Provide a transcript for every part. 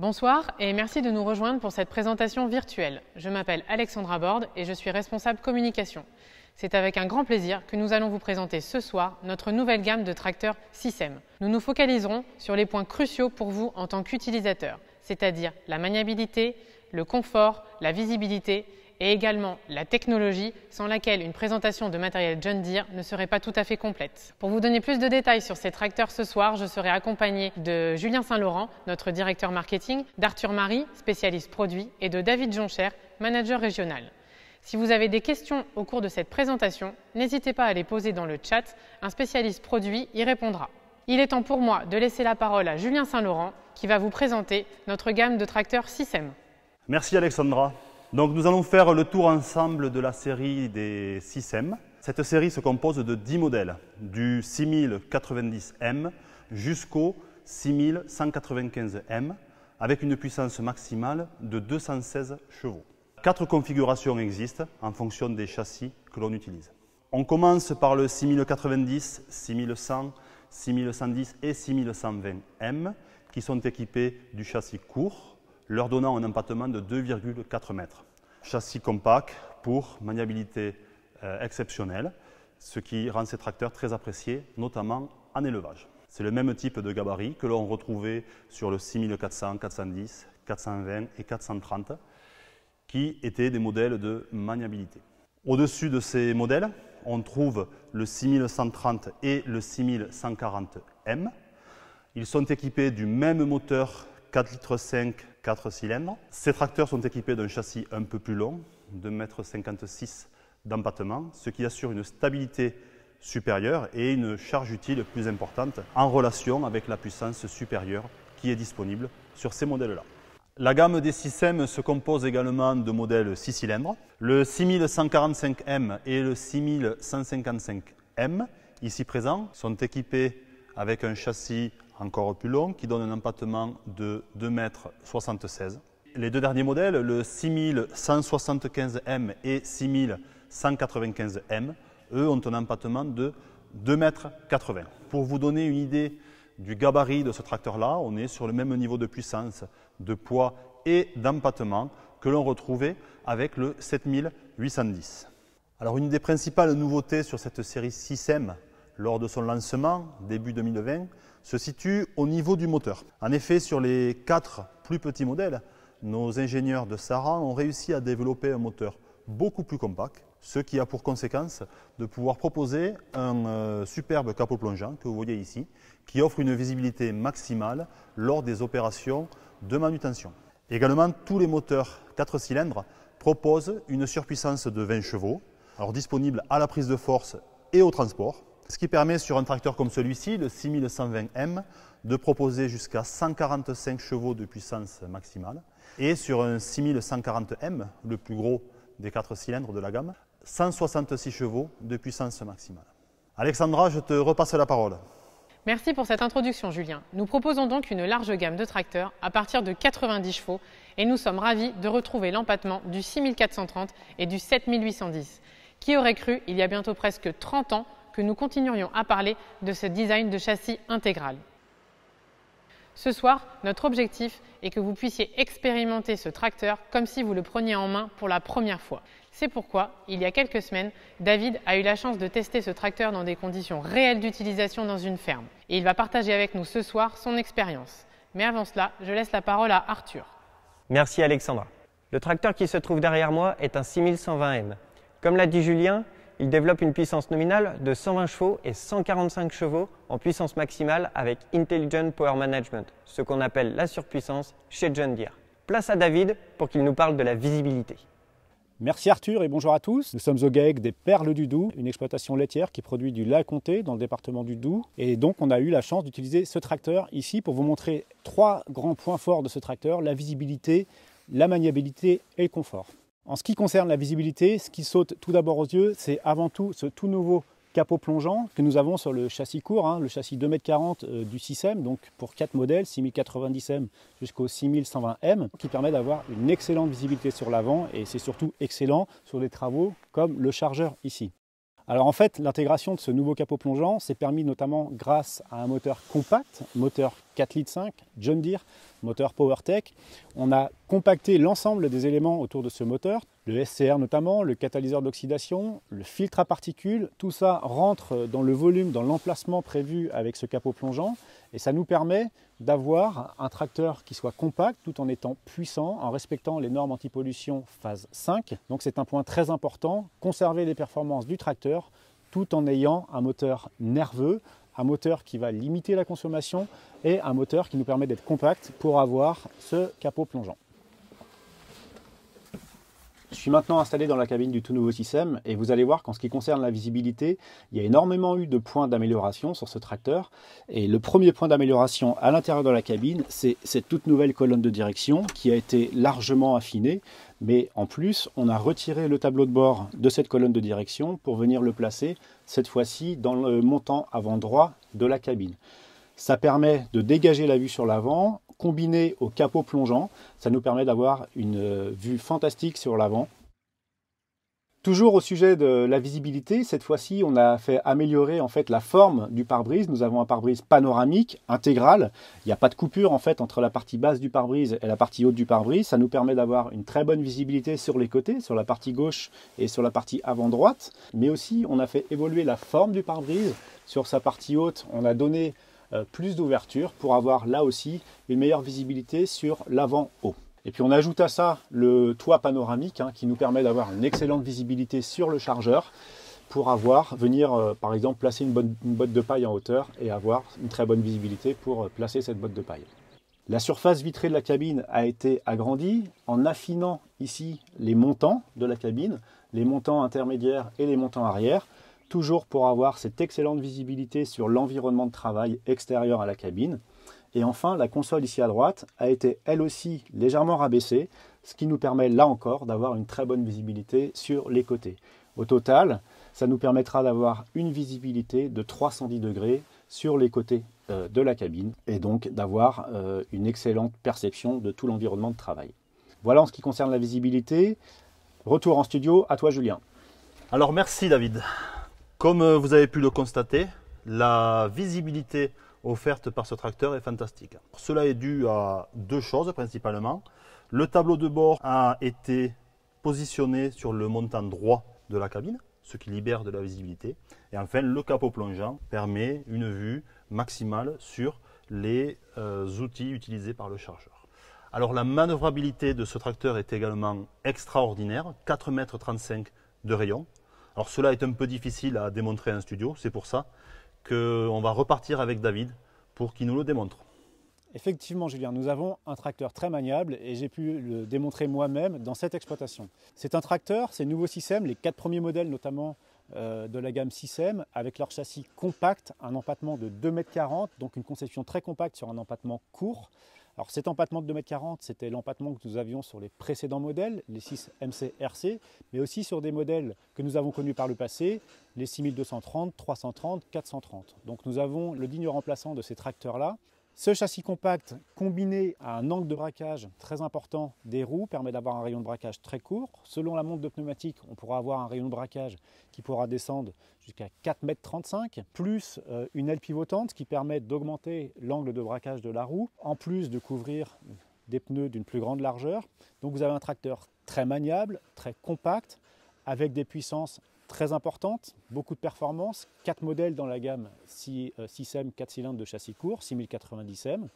Bonsoir et merci de nous rejoindre pour cette présentation virtuelle. Je m'appelle Alexandra Borde et je suis responsable communication. C'est avec un grand plaisir que nous allons vous présenter ce soir notre nouvelle gamme de tracteurs SISEM. Nous nous focaliserons sur les points cruciaux pour vous en tant qu'utilisateur, c'est-à-dire la maniabilité, le confort, la visibilité et également la technologie sans laquelle une présentation de matériel John Deere ne serait pas tout à fait complète. Pour vous donner plus de détails sur ces tracteurs ce soir, je serai accompagné de Julien Saint-Laurent, notre directeur marketing, d'Arthur Marie, spécialiste produit, et de David Joncher, manager régional. Si vous avez des questions au cours de cette présentation, n'hésitez pas à les poser dans le chat, un spécialiste produit y répondra. Il est temps pour moi de laisser la parole à Julien Saint-Laurent qui va vous présenter notre gamme de tracteurs SISEM. Merci Alexandra. Donc nous allons faire le tour ensemble de la série des SISEM. Cette série se compose de 10 modèles, du 6090M jusqu'au 6195M, avec une puissance maximale de 216 chevaux. 4 configurations existent en fonction des châssis que l'on utilise. On commence par le 6090, 6100, 6110 et 6120M, qui sont équipés du châssis court, leur donnant un empattement de 2,4 mètres. Châssis compact pour maniabilité exceptionnelle, ce qui rend ces tracteurs très appréciés, notamment en élevage. C'est le même type de gabarit que l'on retrouvait sur le 6400, 410, 420 et 430, qui étaient des modèles de maniabilité. Au-dessus de ces modèles, on trouve le 6130 et le 6140M. Ils sont équipés du même moteur 4,5 litres 4 cylindres. Ces tracteurs sont équipés d'un châssis un peu plus long, de 1,56 m d'empattement, ce qui assure une stabilité supérieure et une charge utile plus importante en relation avec la puissance supérieure qui est disponible sur ces modèles-là. La gamme des SISEM se compose également de modèles 6 cylindres. Le 6145M et le 6155M, ici présents, sont équipés avec un châssis encore plus long qui donne un empattement de 2,76 m. Les deux derniers modèles, le 6175M et 6195M, eux ont un empattement de 2,80 m. Pour vous donner une idée du gabarit de ce tracteur-là, on est sur le même niveau de puissance, de poids et d'empattement que l'on retrouvait avec le 7810. Alors une des principales nouveautés sur cette série SISEM lors de son lancement, début 2020, se situe au niveau du moteur. En effet, sur les 4 plus petits modèles, nos ingénieurs de Saran ont réussi à développer un moteur beaucoup plus compact, ce qui a pour conséquence de pouvoir proposer un superbe capot plongeant que vous voyez ici, qui offre une visibilité maximale lors des opérations de manutention. Également, tous les moteurs 4 cylindres proposent une surpuissance de 20 chevaux, alors disponible à la prise de force et au transport, ce qui permet sur un tracteur comme celui-ci, le 6120M, de proposer jusqu'à 145 chevaux de puissance maximale et sur un 6140M, le plus gros des 4 cylindres de la gamme, 166 chevaux de puissance maximale. Alexandra, je te repasse la parole. Merci pour cette introduction, Julien. Nous proposons donc une large gamme de tracteurs à partir de 90 chevaux et nous sommes ravis de retrouver l'empattement du 6430 et du 7810. Qui aurait cru, il y a bientôt presque 30 ans, que nous continuerions à parler de ce design de châssis intégral. Ce soir, notre objectif est que vous puissiez expérimenter ce tracteur comme si vous le preniez en main pour la première fois. C'est pourquoi, il y a quelques semaines, David a eu la chance de tester ce tracteur dans des conditions réelles d'utilisation dans une ferme. Et il va partager avec nous ce soir son expérience. Mais avant cela, je laisse la parole à Arthur. Merci Alexandra. Le tracteur qui se trouve derrière moi est un 6120M. Comme l'a dit Julien, il développe une puissance nominale de 120 chevaux et 145 chevaux en puissance maximale avec Intelligent Power Management, ce qu'on appelle la surpuissance chez John Deere. Place à David pour qu'il nous parle de la visibilité. Merci Arthur et bonjour à tous. Nous sommes au GAEC des Perles du Doubs, une exploitation laitière qui produit du lait à comté dans le département du Doubs. Et donc on a eu la chance d'utiliser ce tracteur ici pour vous montrer 3 grands points forts de ce tracteur, la visibilité, la maniabilité et le confort. En ce qui concerne la visibilité, ce qui saute tout d'abord aux yeux, c'est avant tout ce tout nouveau capot plongeant que nous avons sur le châssis court, le châssis 2,40 m du SISEM, donc pour 4 modèles, 6090M jusqu'au 6120M, qui permet d'avoir une excellente visibilité sur l'avant et c'est surtout excellent sur des travaux comme le chargeur ici. Alors en fait, l'intégration de ce nouveau capot plongeant s'est permis notamment grâce à un moteur compact, moteur 4,5 litres, John Deere, moteur PowerTech. On a compacté l'ensemble des éléments autour de ce moteur, le SCR notamment, le catalyseur d'oxydation, le filtre à particules. Tout ça rentre dans le volume, dans l'emplacement prévu avec ce capot plongeant et ça nous permet d'avoir un tracteur qui soit compact tout en étant puissant, en respectant les normes anti-pollution phase 5. Donc c'est un point très important, conserver les performances du tracteur tout en ayant un moteur nerveux, un moteur qui va limiter la consommation et un moteur qui nous permet d'être compact pour avoir ce capot plongeant. Je suis maintenant installé dans la cabine du tout nouveau système et vous allez voir qu'en ce qui concerne la visibilité, il y a énormément eu de points d'amélioration sur ce tracteur. Et le premier point d'amélioration à l'intérieur de la cabine, c'est cette toute nouvelle colonne de direction qui a été largement affinée. Mais en plus, on a retiré le tableau de bord de cette colonne de direction pour venir le placer, cette fois-ci, dans le montant avant droit de la cabine. Ça permet de dégager la vue sur l'avant, combiné au capot plongeant, ça nous permet d'avoir une vue fantastique sur l'avant. Toujours au sujet de la visibilité, cette fois-ci on a fait améliorer en fait la forme du pare-brise. Nous avons un pare-brise panoramique intégral. Il n'y a pas de coupure en fait entre la partie basse du pare-brise et la partie haute du pare-brise. Ça nous permet d'avoir une très bonne visibilité sur les côtés, sur la partie gauche et sur la partie avant droite. Mais aussi on a fait évoluer la forme du pare-brise. Sur sa partie haute, on a donné plus d'ouverture pour avoir là aussi une meilleure visibilité sur l'avant haut. Et puis on ajoute à ça le toit panoramique qui nous permet d'avoir une excellente visibilité sur le chargeur pour venir par exemple placer une botte de paille en hauteur et avoir une très bonne visibilité pour placer cette botte de paille. La surface vitrée de la cabine a été agrandie en affinant ici les montants de la cabine, les montants intermédiaires et les montants arrière, toujours pour avoir cette excellente visibilité sur l'environnement de travail extérieur à la cabine. Et enfin, la console ici à droite a été elle aussi légèrement rabaissée, ce qui nous permet là encore d'avoir une très bonne visibilité sur les côtés. Au total, ça nous permettra d'avoir une visibilité de 310 degrés sur les côtés de la cabine et donc d'avoir une excellente perception de tout l'environnement de travail. Voilà en ce qui concerne la visibilité. Retour en studio, à toi Julien. Alors merci David. Comme vous avez pu le constater, la visibilité offerte par ce tracteur est fantastique. Cela est dû à deux choses principalement. Le tableau de bord a été positionné sur le montant droit de la cabine, ce qui libère de la visibilité. Et enfin, le capot plongeant permet une vue maximale sur les outils utilisés par le chargeur. Alors la manœuvrabilité de ce tracteur est également extraordinaire, 4,35 m de rayon. Alors cela est un peu difficile à démontrer en studio, c'est pour ça qu'on va repartir avec David pour qu'il nous le démontre. Effectivement Julien, nous avons un tracteur très maniable et j'ai pu le démontrer moi-même dans cette exploitation. C'est un tracteur, c'est nouveau Sicem, les 4 premiers modèles notamment de la gamme Sicem avec leur châssis compact, un empattement de 2,40 m, donc une conception très compacte sur un empattement court. Alors cet empattement de 2,40 m, c'était l'empattement que nous avions sur les précédents modèles, les 6 MC RC, mais aussi sur des modèles que nous avons connus par le passé, les 6230, 330, 430. Donc nous avons le digne remplaçant de ces tracteurs-là. Ce châssis compact combiné à un angle de braquage très important des roues permet d'avoir un rayon de braquage très court. Selon la montre de pneumatique, on pourra avoir un rayon de braquage qui pourra descendre jusqu'à 4,35 m, plus une aile pivotante qui permet d'augmenter l'angle de braquage de la roue, en plus de couvrir des pneus d'une plus grande largeur. Donc vous avez un tracteur très maniable, très compact, avec des puissances très importante, beaucoup de performance, 4 modèles dans la gamme Sicem 4 cylindres de châssis court, 6090M,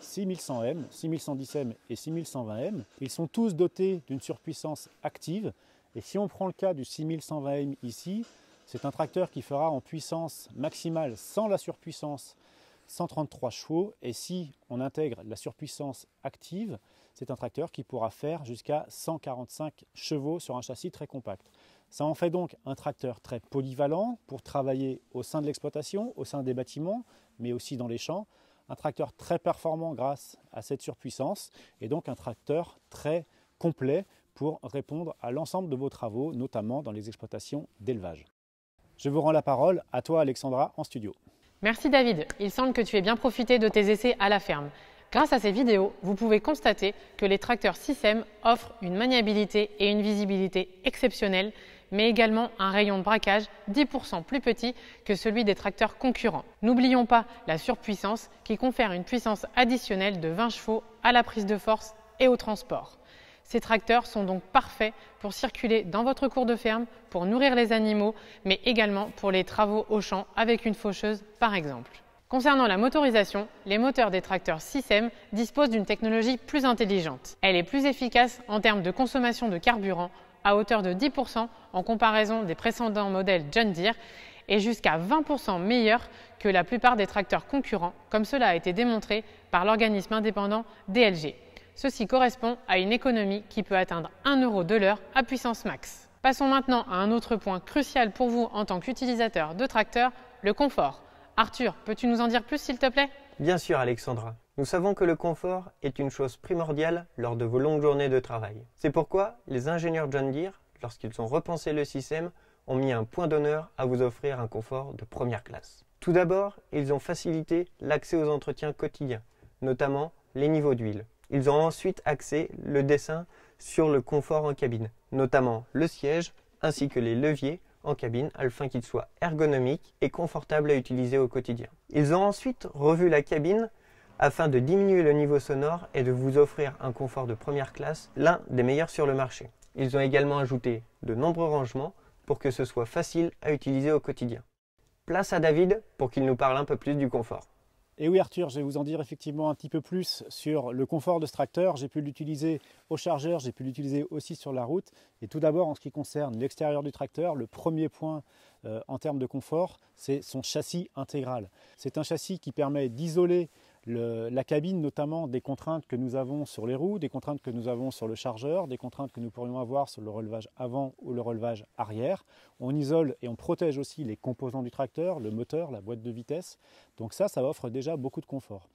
6100M, 6110M et 6120M. Ils sont tous dotés d'une surpuissance active et si on prend le cas du 6120M ici, c'est un tracteur qui fera en puissance maximale sans la surpuissance 133 chevaux et si on intègre la surpuissance active, c'est un tracteur qui pourra faire jusqu'à 145 chevaux sur un châssis très compact. Ça en fait donc un tracteur très polyvalent pour travailler au sein de l'exploitation, au sein des bâtiments, mais aussi dans les champs. Un tracteur très performant grâce à cette surpuissance et donc un tracteur très complet pour répondre à l'ensemble de vos travaux, notamment dans les exploitations d'élevage. Je vous rends la parole à toi Alexandra en studio. Merci David, il semble que tu aies bien profité de tes essais à la ferme. Grâce à ces vidéos, vous pouvez constater que les tracteurs Sicem offrent une maniabilité et une visibilité exceptionnelles mais également un rayon de braquage 10% plus petit que celui des tracteurs concurrents. N'oublions pas la surpuissance qui confère une puissance additionnelle de 20 chevaux à la prise de force et au transport. Ces tracteurs sont donc parfaits pour circuler dans votre cour de ferme, pour nourrir les animaux, mais également pour les travaux au champ avec une faucheuse par exemple. Concernant la motorisation, les moteurs des tracteurs 6M disposent d'une technologie plus intelligente. Elle est plus efficace en termes de consommation de carburant à hauteur de 10% en comparaison des précédents modèles John Deere et jusqu'à 20% meilleure que la plupart des tracteurs concurrents, comme cela a été démontré par l'organisme indépendant DLG. Ceci correspond à une économie qui peut atteindre 1 € de l'heure à puissance max. Passons maintenant à un autre point crucial pour vous en tant qu'utilisateur de tracteur, le confort. Arthur, peux-tu nous en dire plus s'il te plaît? Bien sûr Alexandra. Nous savons que le confort est une chose primordiale lors de vos longues journées de travail. C'est pourquoi les ingénieurs John Deere, lorsqu'ils ont repensé le système, ont mis un point d'honneur à vous offrir un confort de première classe. Tout d'abord, ils ont facilité l'accès aux entretiens quotidiens, notamment les niveaux d'huile. Ils ont ensuite axé le dessin sur le confort en cabine, notamment le siège ainsi que les leviers en cabine afin qu'il soit ergonomique et confortable à utiliser au quotidien. Ils ont ensuite revu la cabine afin de diminuer le niveau sonore et de vous offrir un confort de première classe, l'un des meilleurs sur le marché. Ils ont également ajouté de nombreux rangements pour que ce soit facile à utiliser au quotidien. Place à David pour qu'il nous parle un peu plus du confort. Et oui Arthur, je vais vous en dire effectivement un petit peu plus sur le confort de ce tracteur. J'ai pu l'utiliser au chargeur, j'ai pu l'utiliser aussi sur la route. Et tout d'abord en ce qui concerne l'extérieur du tracteur, le premier point en termes de confort, c'est son châssis intégral. C'est un châssis qui permet d'isoler la cabine, notamment des contraintes que nous avons sur les roues, des contraintes que nous avons sur le chargeur, des contraintes que nous pourrions avoir sur le relevage avant ou le relevage arrière. On isole et on protège aussi les composants du tracteur, le moteur, la boîte de vitesse. Donc ça offre déjà beaucoup de confort.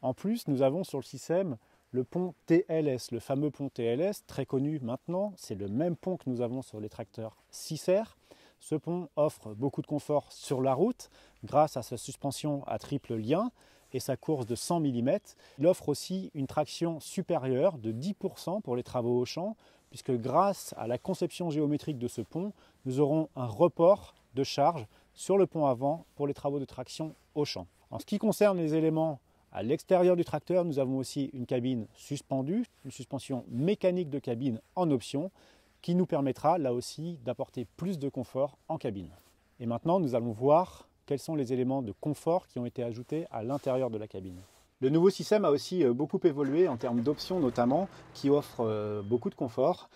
En plus, nous avons sur le système le pont TLS, le fameux pont TLS, très connu maintenant. C'est le même pont que nous avons sur les tracteurs 6R. Ce pont offre beaucoup de confort sur la route grâce à sa suspension à triple lien et sa course de 100 mm. Il offre aussi une traction supérieure de 10% pour les travaux au champ, puisque grâce à la conception géométrique de ce pont, nous aurons un report de charge sur le pont avant pour les travaux de traction au champ. En ce qui concerne les éléments à l'extérieur du tracteur, nous avons aussi une cabine suspendue, une suspension mécanique de cabine en option, qui nous permettra là aussi d'apporter plus de confort en cabine. Et maintenant, nous allons voir quels sont les éléments de confort qui ont été ajoutés à l'intérieur de la cabine. Le nouveau système a aussi beaucoup évolué en termes d'options notamment, qui offrent beaucoup de confort.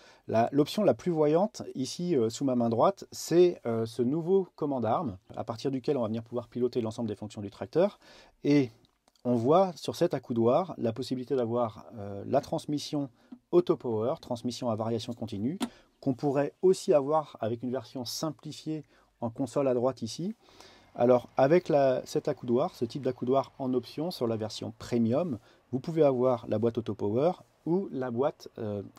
L'option la plus voyante, ici sous ma main droite, c'est ce nouveau commande arme, à partir duquel on va venir pouvoir piloter l'ensemble des fonctions du tracteur. Et on voit sur cet accoudoir la possibilité d'avoir la transmission Auto-Power, transmission à variation continue, qu'on pourrait aussi avoir avec une version simplifiée en console à droite ici. Alors avec cet accoudoir, ce type d'accoudoir en option sur la version Premium, vous pouvez avoir la boîte Auto-Power ou la boîte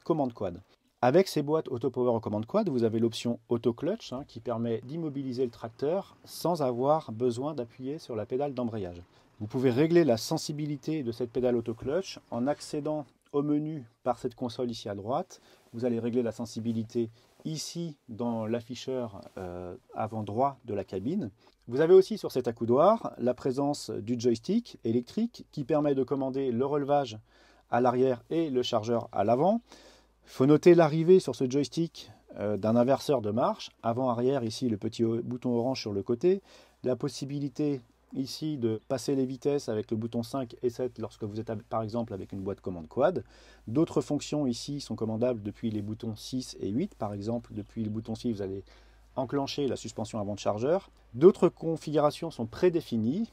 Command Quad. Avec ces boîtes Auto-Power ou Command Quad, vous avez l'option Auto-Clutch qui permet d'immobiliser le tracteur sans avoir besoin d'appuyer sur la pédale d'embrayage. Vous pouvez régler la sensibilité de cette pédale Auto-Clutch en accédant au menu par cette console ici à droite. Vous allez régler la sensibilité ici dans l'afficheur avant droit de la cabine. Vous avez aussi sur cet accoudoir la présence du joystick électrique qui permet de commander le relevage à l'arrière et le chargeur à l'avant. Il faut noter l'arrivée sur ce joystick d'un inverseur de marche, avant-arrière, ici le petit bouton orange sur le côté, la possibilité ici de passer les vitesses avec le bouton 5 et 7 lorsque vous êtes par exemple avec une boîte commande quad. D'autres fonctions ici sont commandables depuis les boutons 6 et 8. Par exemple, depuis le bouton 6, vous allez enclencher la suspension avant de chargeur. D'autres configurations sont prédéfinies.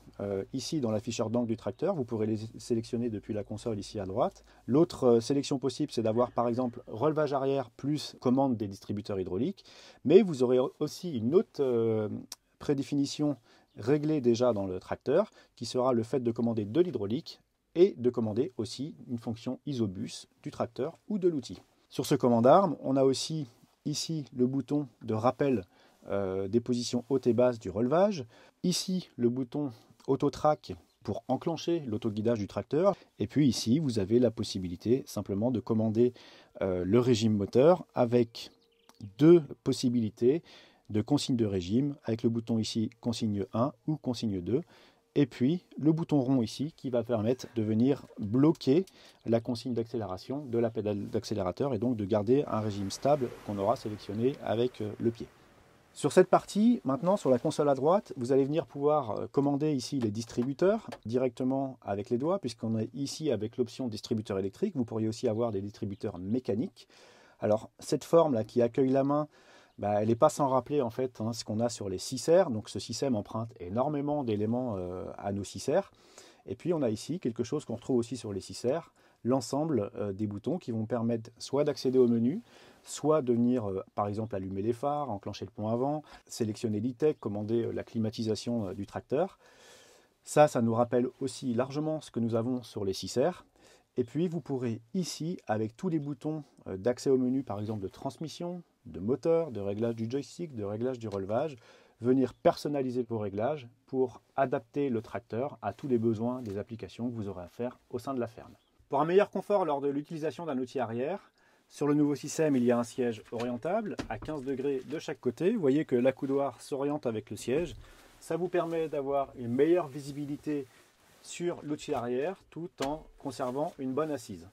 Ici, dans l'afficheur d'angle du tracteur, vous pourrez les sélectionner depuis la console ici à droite. L'autre sélection possible, c'est d'avoir par exemple relevage arrière plus commande des distributeurs hydrauliques. Mais vous aurez aussi une autre prédéfinition réglée déjà dans le tracteur, qui sera le fait de commander de l'hydraulique et de commander aussi une fonction isobus du tracteur ou de l'outil. Sur ce commande arme, on a aussi ici le bouton de rappel des positions hautes et basses du relevage. Ici, le bouton auto-track pour enclencher l'autoguidage du tracteur. Et puis ici, vous avez la possibilité simplement de commander le régime moteur avec deux possibilités de consigne de régime avec le bouton ici consigne 1 ou consigne 2 et puis le bouton rond ici qui va permettre de venir bloquer la consigne d'accélération de la pédale d'accélérateur et donc de garder un régime stable qu'on aura sélectionné avec le pied. Sur cette partie, maintenant sur la console à droite, vous allez venir pouvoir commander ici les distributeurs directement avec les doigts puisqu'on est ici avec l'option distributeur électrique. Vous pourriez aussi avoir des distributeurs mécaniques. Alors cette forme là qui accueille la main, elle n'est pas sans rappeler en fait ce qu'on a sur les 6R. Donc ce système emprunte énormément d'éléments à nos 6R. Et puis on a ici quelque chose qu'on retrouve aussi sur les 6R, l'ensemble des boutons qui vont permettre soit d'accéder au menu, soit de venir par exemple allumer les phares, enclencher le pont avant, sélectionner l'e-tech, commander la climatisation du tracteur. Ça nous rappelle aussi largement ce que nous avons sur les 6R. Et puis vous pourrez ici, avec tous les boutons d'accès au menu, par exemple de transmission, de moteur, de réglage du joystick, de réglage du relevage, venir personnaliser vos réglages pour adapter le tracteur à tous les besoins des applications que vous aurez à faire au sein de la ferme. Pour un meilleur confort lors de l'utilisation d'un outil arrière, sur le nouveau système, il y a un siège orientable à 15 degrés de chaque côté. Vous voyez que l'accoudoir s'oriente avec le siège. Ça vous permet d'avoir une meilleure visibilité sur l'outil arrière tout en conservant une bonne assise.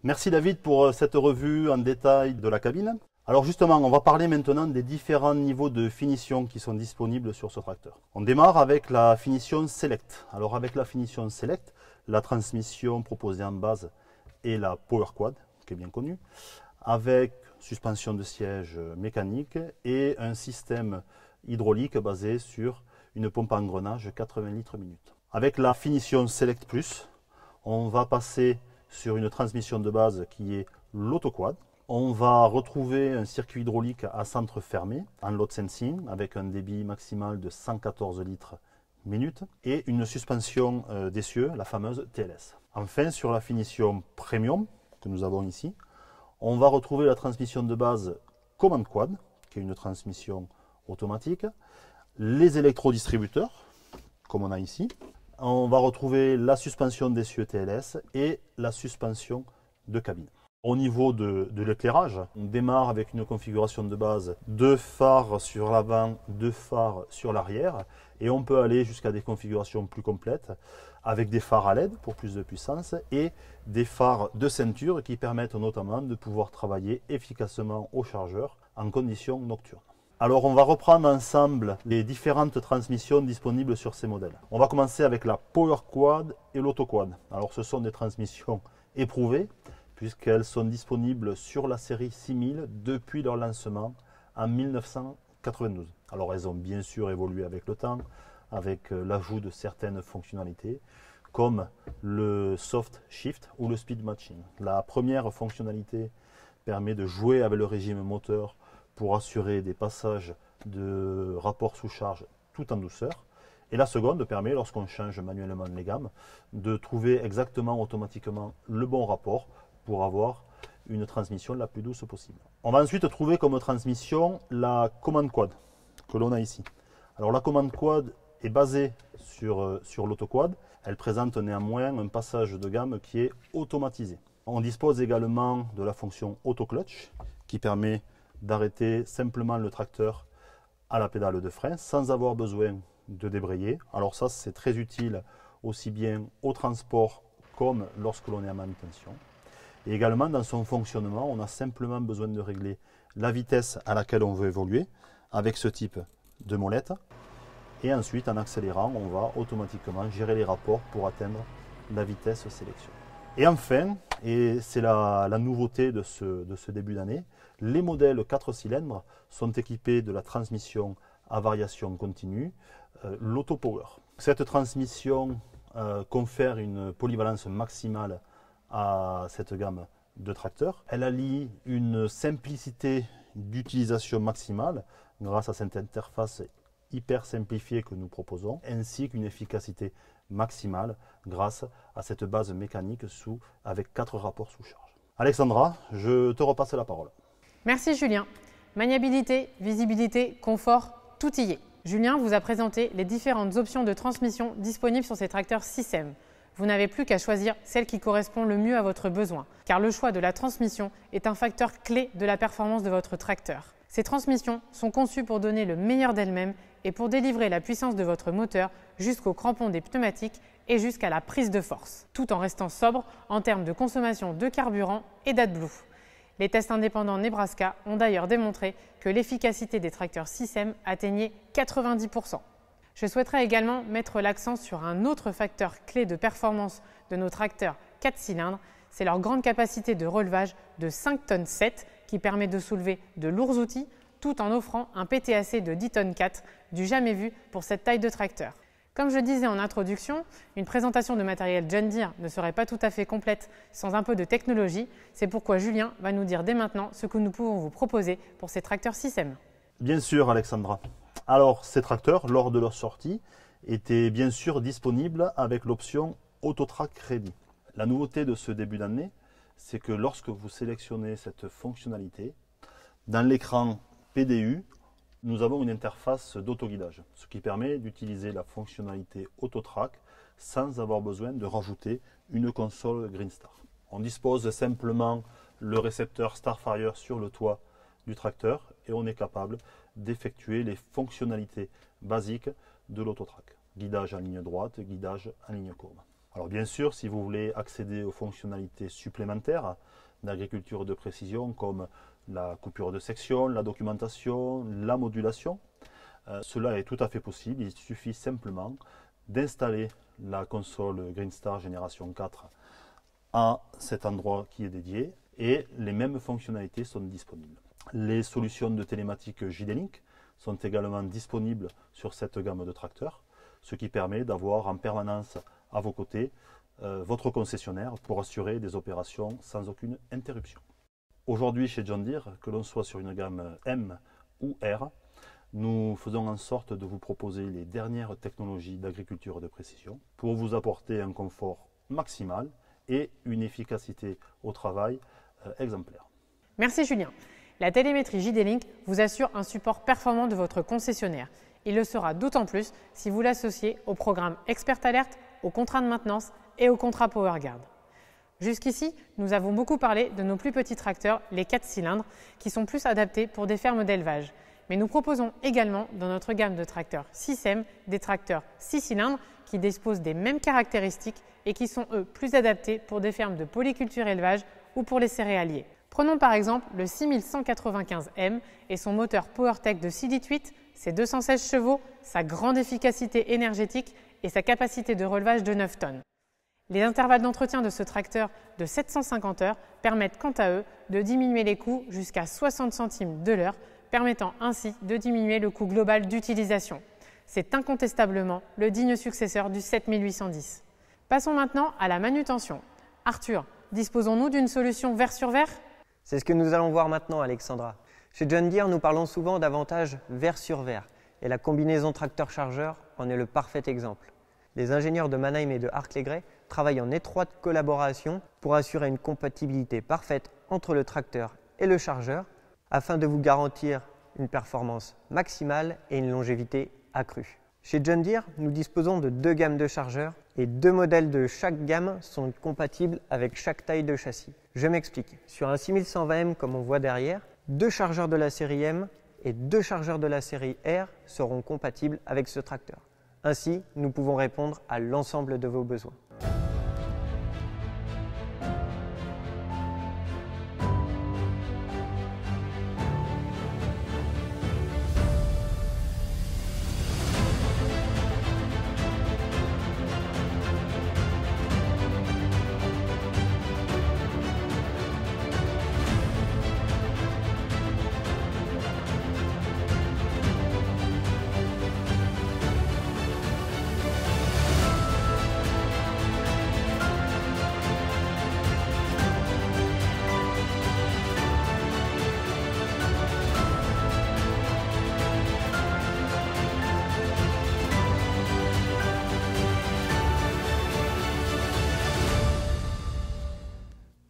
Merci David pour cette revue en détail de la cabine. Alors justement, on va parler maintenant des différents niveaux de finition qui sont disponibles sur ce tracteur. On démarre avec la finition Select. Alors avec la finition Select, la transmission proposée en base est la Power Quad, qui est bien connue, avec suspension de siège mécanique et un système hydraulique basé sur une pompe à engrenage 80 litres minute. Avec la finition Select Plus, on va passer sur une transmission de base qui est l'AutoQuad. On va retrouver un circuit hydraulique à centre fermé en load sensing avec un débit maximal de 114 litres minute et une suspension d'essieu, la fameuse TLS. Enfin, sur la finition Premium que nous avons ici, on va retrouver la transmission de base Command Quad, qui est une transmission automatique, les électrodistributeurs, comme on a ici. On va retrouver la suspension d'essieu TLS et la suspension de cabine. Au niveau de l'éclairage, on démarre avec une configuration de base 2 phares sur l'avant, 2 phares sur l'arrière et on peut aller jusqu'à des configurations plus complètes avec des phares à LED pour plus de puissance et des phares de ceinture qui permettent notamment de pouvoir travailler efficacement au chargeur en conditions nocturnes. Alors on va reprendre ensemble les différentes transmissions disponibles sur ces modèles. On va commencer avec la Power Quad et l'AutoQuad. Alors ce sont des transmissions éprouvées puisqu'elles sont disponibles sur la série 6000 depuis leur lancement en 1992. Alors elles ont bien sûr évolué avec le temps, avec l'ajout de certaines fonctionnalités, comme le Soft Shift ou le Speed Matching. La première fonctionnalité permet de jouer avec le régime moteur pour assurer des passages de rapport sous charge tout en douceur. Et la seconde permet, lorsqu'on change manuellement les gammes, de trouver exactement automatiquement le bon rapport pour avoir une transmission la plus douce possible. On va ensuite trouver comme transmission la Command Quad que l'on a ici. Alors la Command Quad est basée sur l'AutoQuad. Elle présente néanmoins un passage de gamme qui est automatisé. On dispose également de la fonction Auto Clutch qui permet d'arrêter simplement le tracteur à la pédale de frein sans avoir besoin de débrayer. Alors ça c'est très utile aussi bien au transport comme lorsque l'on est en manutention. Et également dans son fonctionnement, on a simplement besoin de régler la vitesse à laquelle on veut évoluer avec ce type de molette. Et ensuite en accélérant, on va automatiquement gérer les rapports pour atteindre la vitesse sélectionnée. Et enfin, et c'est la nouveauté de ce début d'année, les modèles 4 cylindres sont équipés de la transmission à variation continue, l'AutoPower. Cette transmission confère une polyvalence maximale à cette gamme de tracteurs. Elle allie une simplicité d'utilisation maximale grâce à cette interface hyper simplifiée que nous proposons, ainsi qu'une efficacité maximale grâce à cette base mécanique avec 4 rapports sous charge. Alexandra, je te repasse la parole. Merci Julien. Maniabilité, visibilité, confort, tout y est. Julien vous a présenté les différentes options de transmission disponibles sur ces tracteurs 6M. Vous n'avez plus qu'à choisir celle qui correspond le mieux à votre besoin, car le choix de la transmission est un facteur clé de la performance de votre tracteur. Ces transmissions sont conçues pour donner le meilleur d'elles-mêmes et pour délivrer la puissance de votre moteur jusqu'au crampon des pneumatiques et jusqu'à la prise de force, tout en restant sobre en termes de consommation de carburant et d'AdBlue. Les tests indépendants Nebraska ont d'ailleurs démontré que l'efficacité des tracteurs 6M atteignait 90%. Je souhaiterais également mettre l'accent sur un autre facteur clé de performance de nos tracteurs 4 cylindres, c'est leur grande capacité de relevage de 5 tonnes 7 qui permet de soulever de lourds outils tout en offrant un PTAC de 10 tonnes 4 du jamais vu pour cette taille de tracteur. Comme je disais en introduction, une présentation de matériel John Deere ne serait pas tout à fait complète sans un peu de technologie. C'est pourquoi Julien va nous dire dès maintenant ce que nous pouvons vous proposer pour ces tracteurs 6M. Bien sûr, Alexandra. Alors, ces tracteurs, lors de leur sortie, étaient bien sûr disponibles avec l'option AutoTrack Ready. La nouveauté de ce début d'année, c'est que lorsque vous sélectionnez cette fonctionnalité, dans l'écran PDU, nous avons une interface d'autoguidage, ce qui permet d'utiliser la fonctionnalité AutoTrack sans avoir besoin de rajouter une console Greenstar. On dispose simplement le récepteur Starfire sur le toit du tracteur et on est capable d'effectuer les fonctionnalités basiques de l'AutoTrack. Guidage en ligne droite, guidage en ligne courbe. Alors bien sûr, si vous voulez accéder aux fonctionnalités supplémentaires d'agriculture de précision comme la coupure de section, la documentation, la modulation, cela est tout à fait possible. Il suffit simplement d'installer la console Greenstar Génération 4 à cet endroit qui est dédié et les mêmes fonctionnalités sont disponibles. Les solutions de télématique JD-Link sont également disponibles sur cette gamme de tracteurs, ce qui permet d'avoir en permanence à vos côtés votre concessionnaire pour assurer des opérations sans aucune interruption. Aujourd'hui chez John Deere, que l'on soit sur une gamme M ou R, nous faisons en sorte de vous proposer les dernières technologies d'agriculture de précision pour vous apporter un confort maximal et une efficacité au travail exemplaire. Merci Julien. La télémétrie JD-Link vous assure un support performant de votre concessionnaire. Il le sera d'autant plus si vous l'associez au programme Expert Alert, au contrat de maintenance et au contrat PowerGuard. Jusqu'ici, nous avons beaucoup parlé de nos plus petits tracteurs, les 4 cylindres, qui sont plus adaptés pour des fermes d'élevage. Mais nous proposons également dans notre gamme de tracteurs 6M des tracteurs 6 cylindres qui disposent des mêmes caractéristiques et qui sont eux plus adaptés pour des fermes de polyculture élevage ou pour les céréaliers. Prenons par exemple le 6195M et son moteur PowerTech de 6,8 litres, ses 216 chevaux, sa grande efficacité énergétique et sa capacité de relevage de 9 tonnes. Les intervalles d'entretien de ce tracteur de 750 heures permettent quant à eux de diminuer les coûts jusqu'à 60 centimes de l'heure, permettant ainsi de diminuer le coût global d'utilisation. C'est incontestablement le digne successeur du 7810. Passons maintenant à la manutention. Arthur, disposons-nous d'une solution verre sur verre ? C'est ce que nous allons voir maintenant, Alexandra. Chez John Deere, nous parlons souvent d'avantages verre sur verre, et la combinaison tracteur-chargeur en est le parfait exemple. Les ingénieurs de Mannheim et de Hartley-Gray travaillent en étroite collaboration pour assurer une compatibilité parfaite entre le tracteur et le chargeur, afin de vous garantir une performance maximale et une longévité accrue. Chez John Deere, nous disposons de 2 gammes de chargeurs et 2 modèles de chaque gamme sont compatibles avec chaque taille de châssis. Je m'explique. Sur un 6120M comme on voit derrière, 2 chargeurs de la série M et 2 chargeurs de la série R seront compatibles avec ce tracteur. Ainsi, nous pouvons répondre à l'ensemble de vos besoins.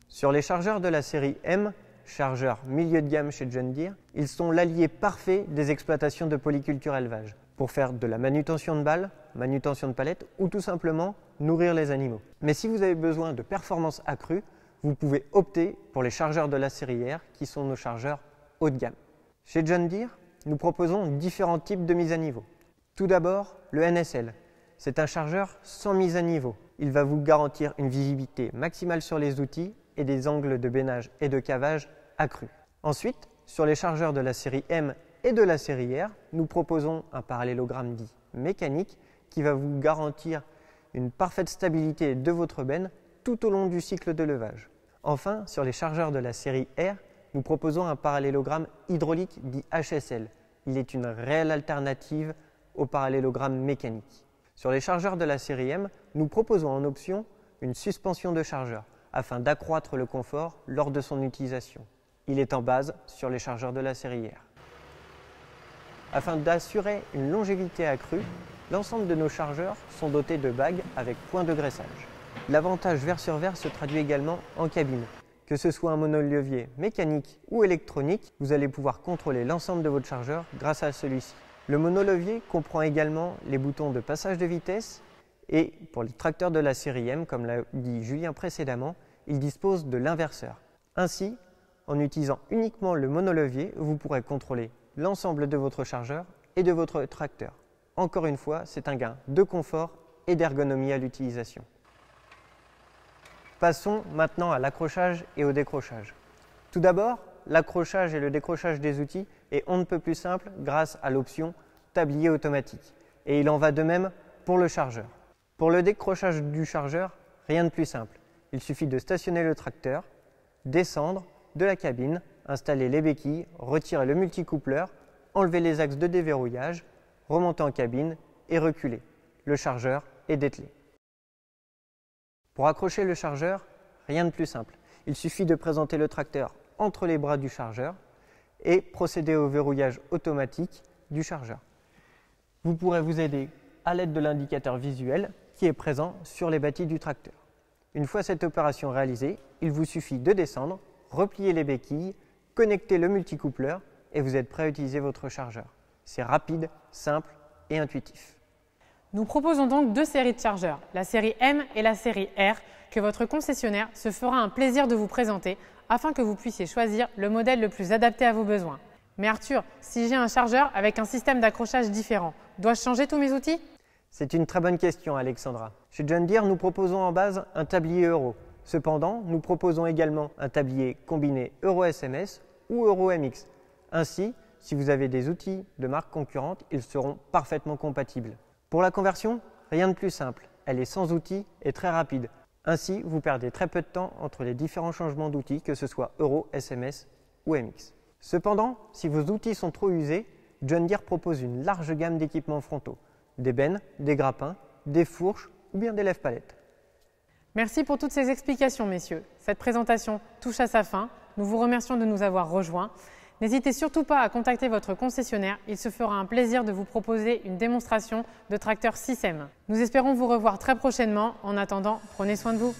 Sur les chargeurs de la série M, chargeurs milieu de gamme chez John Deere, ils sont l'allié parfait des exploitations de polyculture élevage. pour faire de la manutention de balles, manutention de palettes ou tout simplement nourrir les animaux. Mais si vous avez besoin de performances accrues, vous pouvez opter pour les chargeurs de la série R qui sont nos chargeurs haut de gamme. Chez John Deere, nous proposons différents types de mise à niveau. Tout d'abord, le NSL. C'est un chargeur sans mise à niveau. Il va vous garantir une visibilité maximale sur les outils et des angles de bénage et de cavage accrus. Ensuite, sur les chargeurs de la série M et de la série R, nous proposons un parallélogramme dit mécanique qui va vous garantir une parfaite stabilité de votre benne tout au long du cycle de levage. Enfin, sur les chargeurs de la série R, nous proposons un parallélogramme hydraulique dit HSL. Il est une réelle alternative au parallélogramme mécanique. Sur les chargeurs de la série M, nous proposons en option une suspension de chargeur afin d'accroître le confort lors de son utilisation. Il est en base sur les chargeurs de la série R. Afin d'assurer une longévité accrue, l'ensemble de nos chargeurs sont dotés de bagues avec point de graissage. L'avantage verre sur verre se traduit également en cabine. Que ce soit un monolevier mécanique ou électronique, vous allez pouvoir contrôler l'ensemble de votre chargeur grâce à celui-ci. Le monolevier comprend également les boutons de passage de vitesse et pour les tracteurs de la série M, comme l'a dit Julien précédemment, il dispose de l'inverseur. Ainsi, en utilisant uniquement le monolevier, vous pourrez contrôler l'ensemble de votre chargeur et de votre tracteur. Encore une fois, c'est un gain de confort et d'ergonomie à l'utilisation. Passons maintenant à l'accrochage et au décrochage. Tout d'abord, l'accrochage et le décrochage des outils est on ne peut plus simple grâce à l'option tablier automatique. Et il en va de même pour le chargeur. Pour le décrochage du chargeur, rien de plus simple. Il suffit de stationner le tracteur, descendre de la cabine, installer les béquilles, retirer le multicoupleur, enlever les axes de déverrouillage, remonter en cabine et reculer. Le chargeur est dételé. Pour accrocher le chargeur, rien de plus simple. Il suffit de présenter le tracteur entre les bras du chargeur et procéder au verrouillage automatique du chargeur. Vous pourrez vous aider à l'aide de l'indicateur visuel qui est présent sur les bâtis du tracteur. Une fois cette opération réalisée, il vous suffit de descendre, replier les béquilles, connecter le multicoupleur et vous êtes prêt à utiliser votre chargeur. C'est rapide, simple et intuitif. Nous proposons donc deux séries de chargeurs, la série M et la série R, que votre concessionnaire se fera un plaisir de vous présenter afin que vous puissiez choisir le modèle le plus adapté à vos besoins. Mais Arthur, si j'ai un chargeur avec un système d'accrochage différent, dois-je changer tous mes outils? C'est une très bonne question, Alexandra. Chez John Deere, nous proposons en base un tablier Euro. Cependant, nous proposons également un tablier combiné Euro SMS ou Euro MX. Ainsi, si vous avez des outils de marque concurrente, ils seront parfaitement compatibles. Pour la conversion, rien de plus simple. Elle est sans outils et très rapide. Ainsi, vous perdez très peu de temps entre les différents changements d'outils, que ce soit Euro, SMS ou MX. Cependant, si vos outils sont trop usés, John Deere propose une large gamme d'équipements frontaux. Des bennes, des grappins, des fourches ou bien des lève-palettes. Merci pour toutes ces explications, messieurs. Cette présentation touche à sa fin. Nous vous remercions de nous avoir rejoints. N'hésitez surtout pas à contacter votre concessionnaire. Il se fera un plaisir de vous proposer une démonstration de tracteur 6M. Nous espérons vous revoir très prochainement. En attendant, prenez soin de vous.